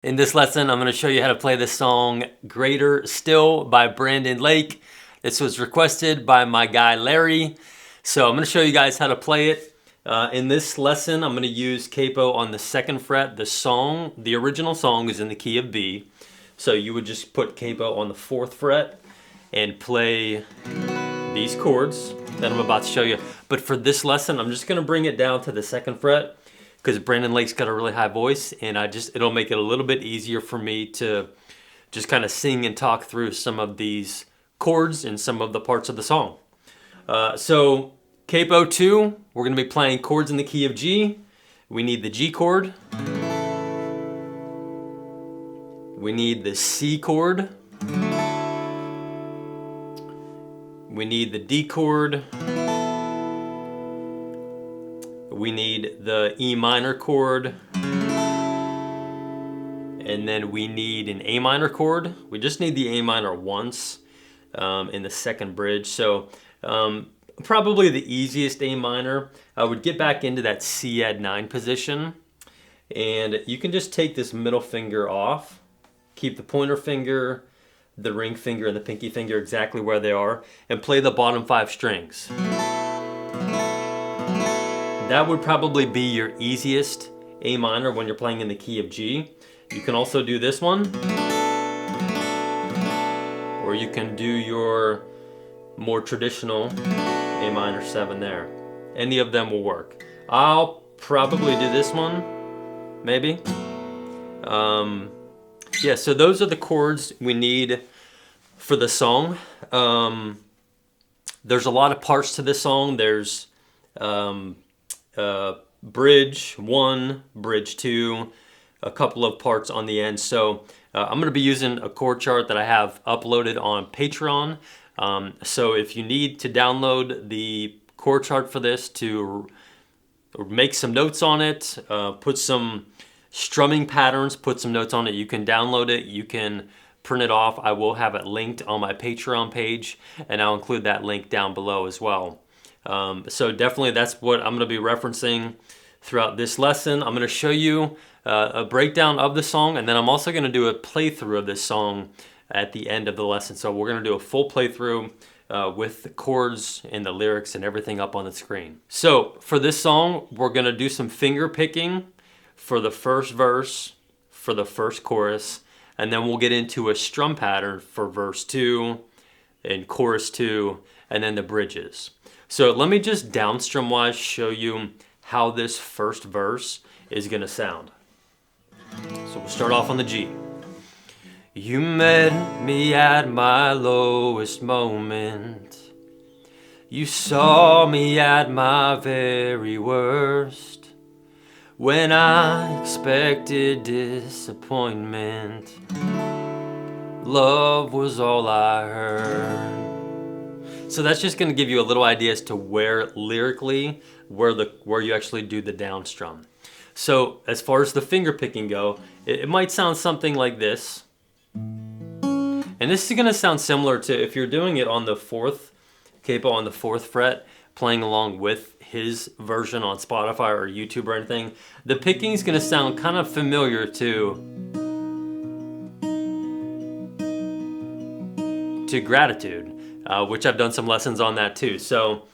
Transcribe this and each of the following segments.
In this lesson, I'm going to show you how to play the song Greater Still by Brandon Lake. This was requested by my guy Larry. So I'm going to show you guys how to play it. In this lesson, I'm going to use capo on the 2nd fret. The original song is in the key of B. So you would just put capo on the 4th fret and play these chords that I'm about to show you. But for this lesson, I'm just going to bring it down to the 2nd fret, because Brandon Lake's got a really high voice, and it'll make it a little bit easier for me to just kind of sing and talk through some of these chords and some of the parts of the song. So capo 2, we're going to be playing chords in the key of G. We need the G chord. We need the C chord. We need the D chord. We need the E minor chord, and then we need an A minor chord. We just need the A minor once in the 2nd bridge. So probably the easiest A minor. I would get back into that C add 9 position, and you can just take this middle finger off, keep the pointer finger, the ring finger, and the pinky finger exactly where they are, and play the bottom 5 strings. That would probably be your easiest A minor when you're playing in the key of G. You can also do this one, or you can do your more traditional A minor 7 there. Any of them will work. I'll probably do this one, maybe. Yeah, so those are the chords we need for the song. There's a lot of parts to this song. There's bridge 1, bridge 2, a couple of parts on the end. So I'm going to be using a chord chart that I have uploaded on Patreon. So if you need to download the chord chart for this to make some notes on it, put some strumming patterns, put some notes on it, you can download it, you can print it off. I will have it linked on my Patreon page, and I'll include that link down below as well. So definitely that's what I'm going to be referencing throughout this lesson. I'm going to show you a breakdown of the song, and then I'm also going to do a playthrough of this song at the end of the lesson. So we're going to do a full playthrough with the chords and the lyrics and everything up on the screen. So for this song, we're going to do some finger picking for the first verse, for the first chorus, and then we'll get into a strum pattern for verse 2 and chorus 2, and then the bridges. So let me just downstrum wise show you how this first verse is going to sound. So we'll start off on the G. You met me at my lowest moment. You saw me at my very worst. When I expected disappointment, love was all I heard. So that's just going to give you a little idea as to where lyrically, where you actually do the down strum. So as far as the finger picking go, it might sound something like this. And this is going to sound similar to if you're doing it on the 4th, capo on the 4th fret, playing along with his version on Spotify or YouTube or anything. The picking is going to sound kind of familiar to Gratitude. Which I've done some lessons on that too. So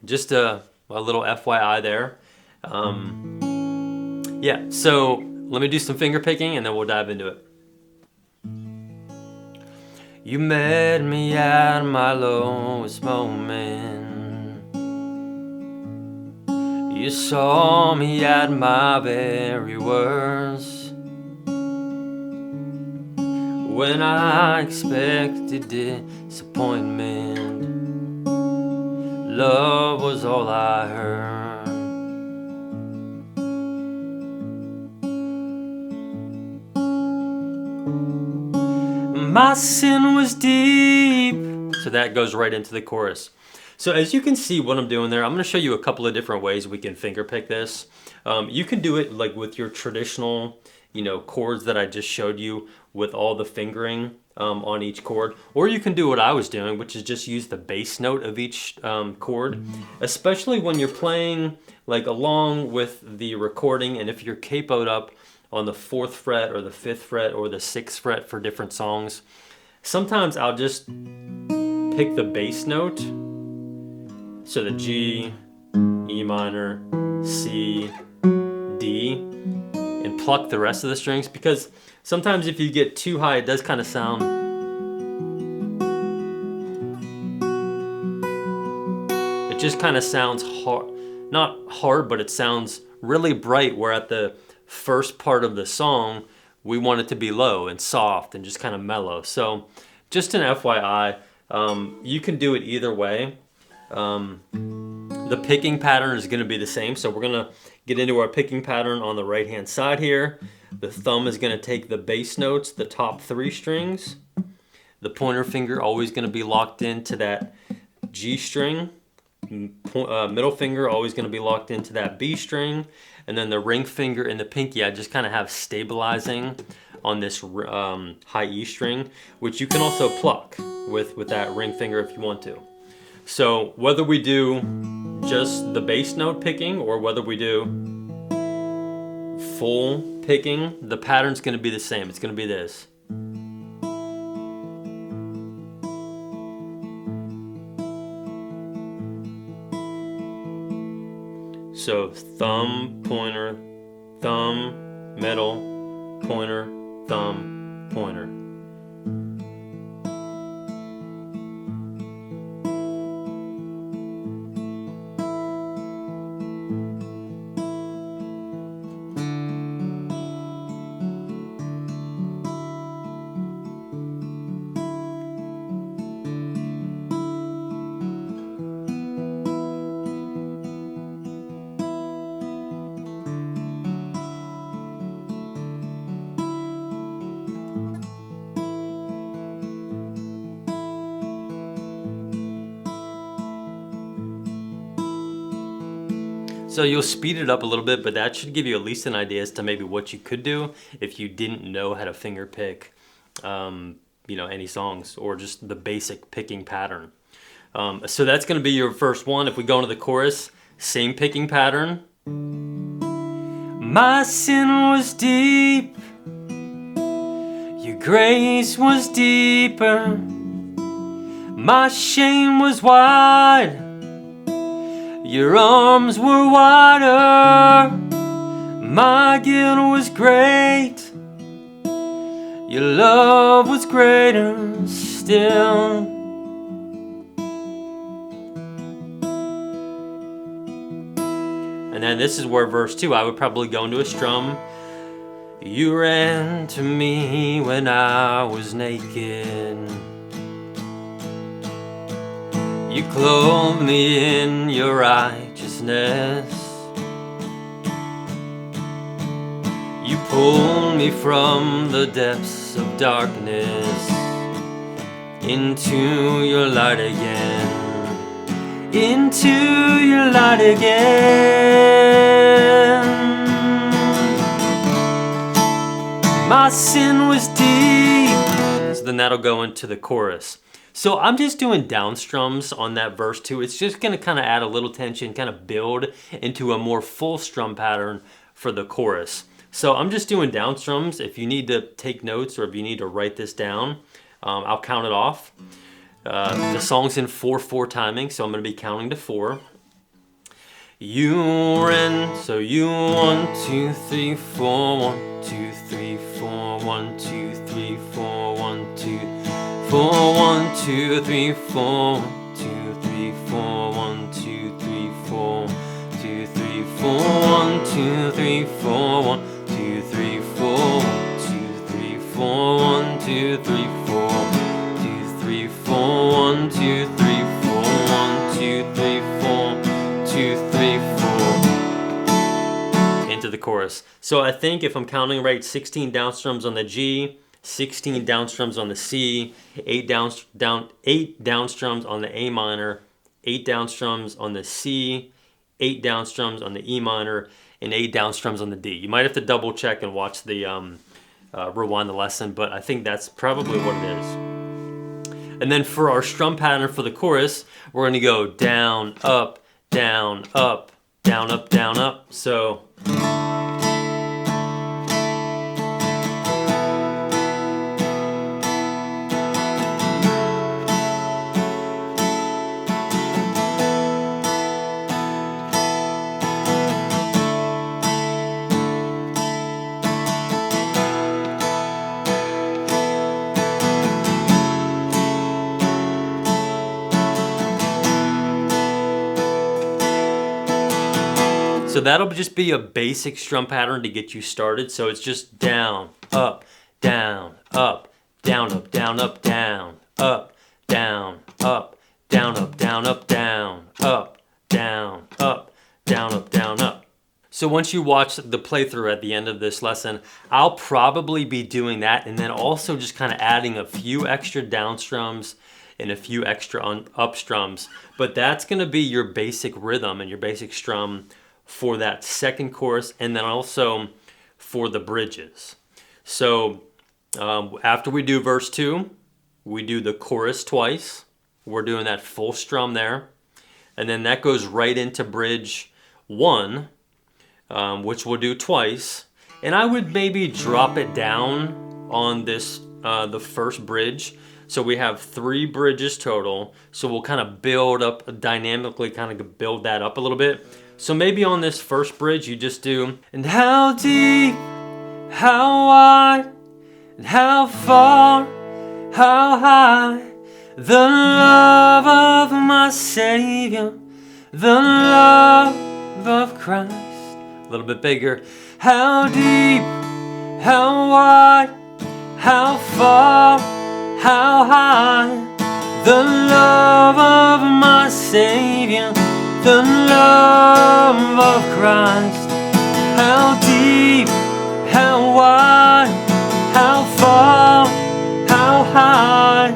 just a little FYI there. Yeah, so let me do some finger picking and then we'll dive into it. You met me at my lowest moment. You saw me at my very worst. When I expected disappointment, love was all I heard. My sin was deep. So that goes right into the chorus. So as you can see what I'm doing there, I'm going to show you a couple of different ways we can finger pick this. You can do it like with your traditional, chords that I just showed you with all the fingering on each chord. Or you can do what I was doing, which is just use the bass note of each chord, especially when you're playing like along with the recording, and if you're capoed up on the 4th fret or the 5th fret or the 6th fret for different songs. Sometimes I'll just pick the bass note, so the G, E minor, C, D, and pluck the rest of the strings, because sometimes if you get too high, it does kind of sound, it just kind of sounds hard, not hard, but it sounds really bright, where at the first part of the song, we want it to be low and soft and just kind of mellow. So just an FYI, you can do it either way. The picking pattern is going to be the same. So we're going to get into our picking pattern on the right hand side here. The thumb is going to take the bass notes, the top 3 strings. The pointer finger always going to be locked into that G string. Middle finger always going to be locked into that B string. And then the ring finger and the pinky I just kind of have stabilizing on this high E string, which you can also pluck with that ring finger if you want to. So whether we do just the bass note picking or whether we do full picking, the pattern's going to be the same. It's going to be this. So thumb, pointer, thumb, middle, pointer, thumb, pointer. So you'll speed it up a little bit, but that should give you at least an idea as to maybe what you could do if you didn't know how to finger pick, any songs or just the basic picking pattern. So that's going to be your first one. If we go into the chorus, same picking pattern. My sin was deep, your grace was deeper. My shame was wide, your arms were wider. My guilt was great, your love was greater still. And then this is where verse 2, I would probably go into a strum. You ran to me when I was naked. You clothed me in your righteousness. You pulled me from the depths of darkness into your light again. Into your light again. My sin was deep. So then that'll go into the chorus. So I'm just doing down strums on that verse 2. It's just going to kind of add a little tension, kind of build into a more full strum pattern for the chorus. So I'm just doing down strums. If you need to take notes or if you need to write this down, I'll count it off. The song's in 4/4 timing, so I'm going to be counting to 4. You ran, so you 1, 2, 3, 4, 1, 2, 3, 4, 1, 2, 3, 4, 1, 2, 4, 1, 2, 3, 4, 1, 2, 3, 4, 1, 2, 3, 4, 2, 3, 4, 1, 2, 3, 4, 1, 2, 3, 4, 2, 3, 4, 1, 2, 3, 4, 2, 3, 4, 1, 2, 3, 4, 1, 2, 3, 4, 2, 3, 4. Into the chorus. So I think if I'm counting right, 16 down strums on the G, 16 down strums on the C, 8 down strums on the A minor, 8 down strums on the C, 8 down strums on the E minor, and 8 down strums on the D. You might have to double check and watch the rewind the lesson, but I think that's probably what it is. And then for our strum pattern for the chorus, we're going to go down, up, down, up, down, up, down, up. So that'll just be a basic strum pattern to get you started. So it's just down, up, down, up, down, up, down, up, down, up, down, up, down, up, down, up, down, up, down, up, down, up, down, up. So once you watch the playthrough at the end of this lesson, I'll probably be doing that, and then also just kind of adding a few extra down strums and a few extra up strums. But that's going to be your basic rhythm and your basic strum for that second chorus, and then also for the bridges. So after we do verse 2, we do the chorus twice. We're doing that full strum there. And then that goes right into bridge 1, which we'll do twice. And I would maybe drop it down on this, the first bridge. So we have 3 bridges total. So we'll kind of build up, dynamically kind of build that up a little bit. So maybe on this first bridge you just do, and how deep, how wide, and how far, how high, the love of my Savior, the love of Christ. A little bit bigger. How deep, how wide, how far, how high, the love of my Savior, the love of Christ. How deep, how wide, how far, how high,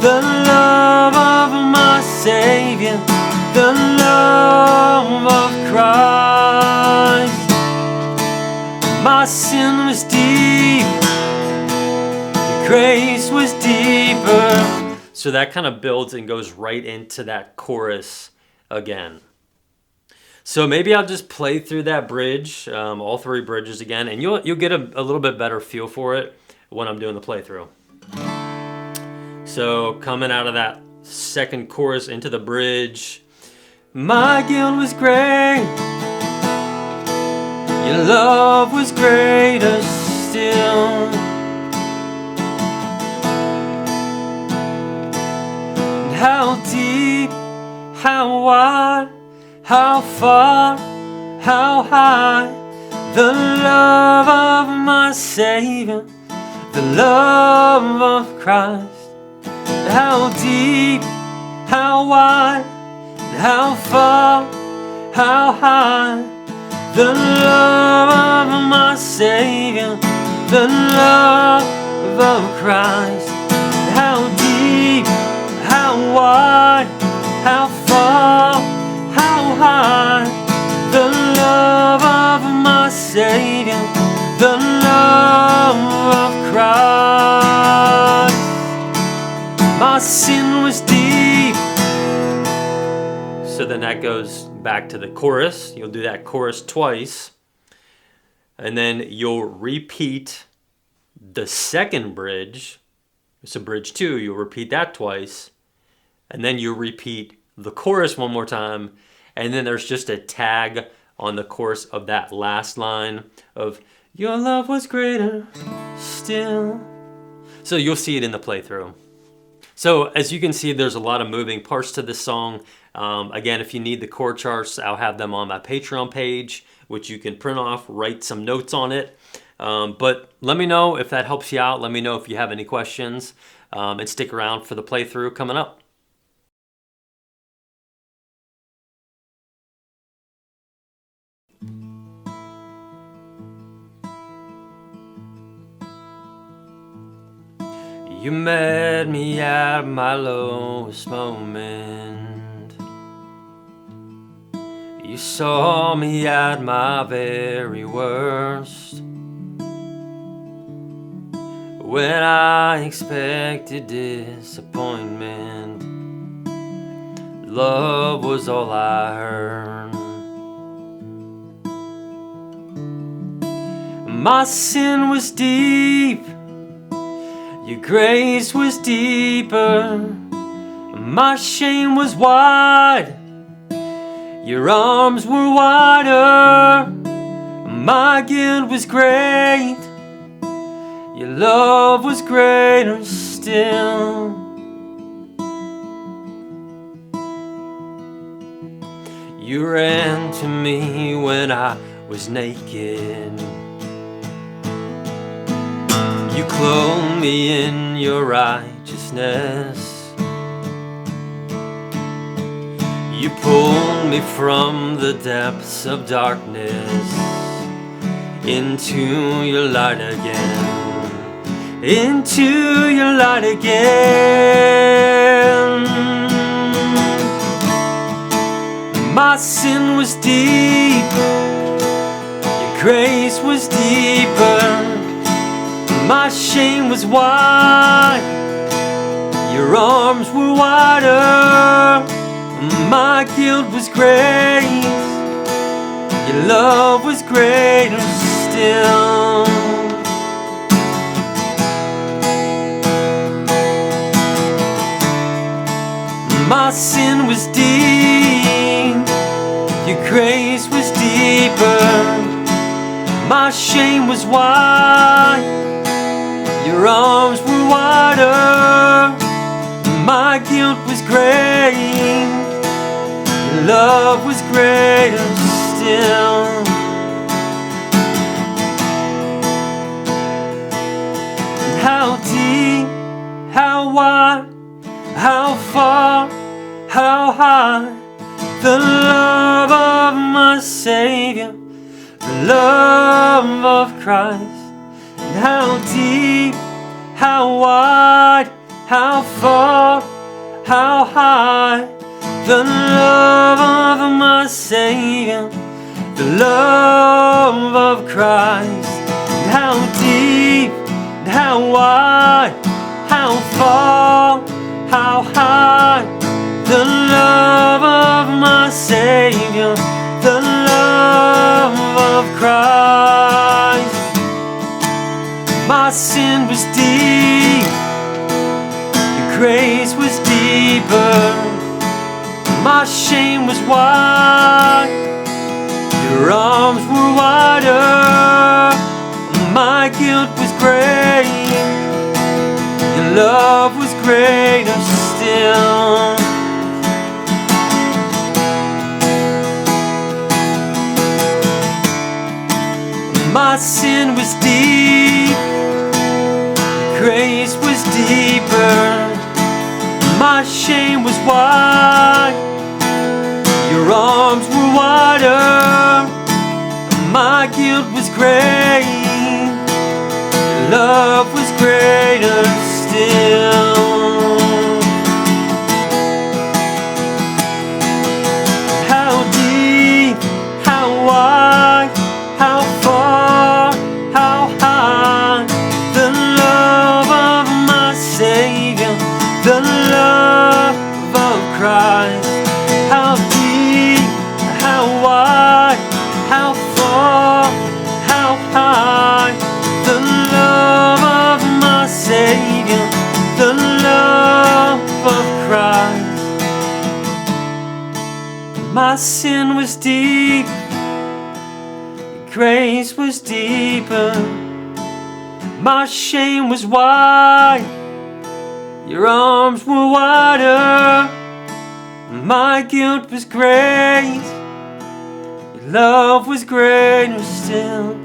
the love of my Savior, the love of Christ. My sin was deep, your grace was deeper. So that kind of builds and goes right into that chorus again. So maybe I'll just play through that bridge, all 3 bridges again, and you'll get a little bit better feel for it when I'm doing the playthrough. So coming out of that second chorus into the bridge, my guilt was great, your love was greater still. And how deep, how wide, how far, how high, the love of my Savior, the love of Christ. How deep, how wide, how far, how high, the love of my Savior, the love of Christ. How deep, how wide, how far, how high, the love of my Savior, the love of Christ. My sin was deep. So then that goes back to the chorus. You'll do that chorus twice. And then you'll repeat the second bridge. So bridge 2, you'll repeat that twice. And then you repeat the chorus one more time. And then there's just a tag on the chorus of that last line of, your love was greater still. So you'll see it in the playthrough. So as you can see, there's a lot of moving parts to this song. Again, if you need the chord charts, I'll have them on my Patreon page, which you can print off, write some notes on it. But let me know if that helps you out. Let me know if you have any questions, and stick around for the playthrough coming up. You met me at my lowest moment. You saw me at my very worst. When I expected disappointment, love was all I heard. My sin was deep, your grace was deeper. My shame was wide, your arms were wider. My guilt was great, your love was greater still. You You ran to me when I was naked. You clothed me in your righteousness. You pulled me from the depths of darkness into your light again, into your light again. My sin was deep, your grace was deeper. My shame was wide, your arms were wider. My guilt was great, your love was greater still. My sin was deep, your grace was deeper. My shame was wide, your arms were wider. My guilt was great, your love was greater still. And how deep, how wide, how far, how high, the love of my Savior, the love of Christ. And how deep, how wide, how far, how high, the love of my Savior, the love of Christ. And how deep, and how wide, how far, how high, the love of my Savior, the love of Christ. My sin was deep, your grace was deeper. My shame was wide, your arms were wider. My guilt was great, your love was greater still. My sin was deep, your grace was deeper. My shame was wide, your arms were wider. My guilt was great, your love was greater still. How deep, how wide, how far, how high, the love of my Savior, the love of Christ. How deep, how wide, how far, how high, the love of my Savior, the love of Christ. My sin was deep, your grace was deeper. My shame was wide, your arms were wider. My guilt was great, your love was greater still.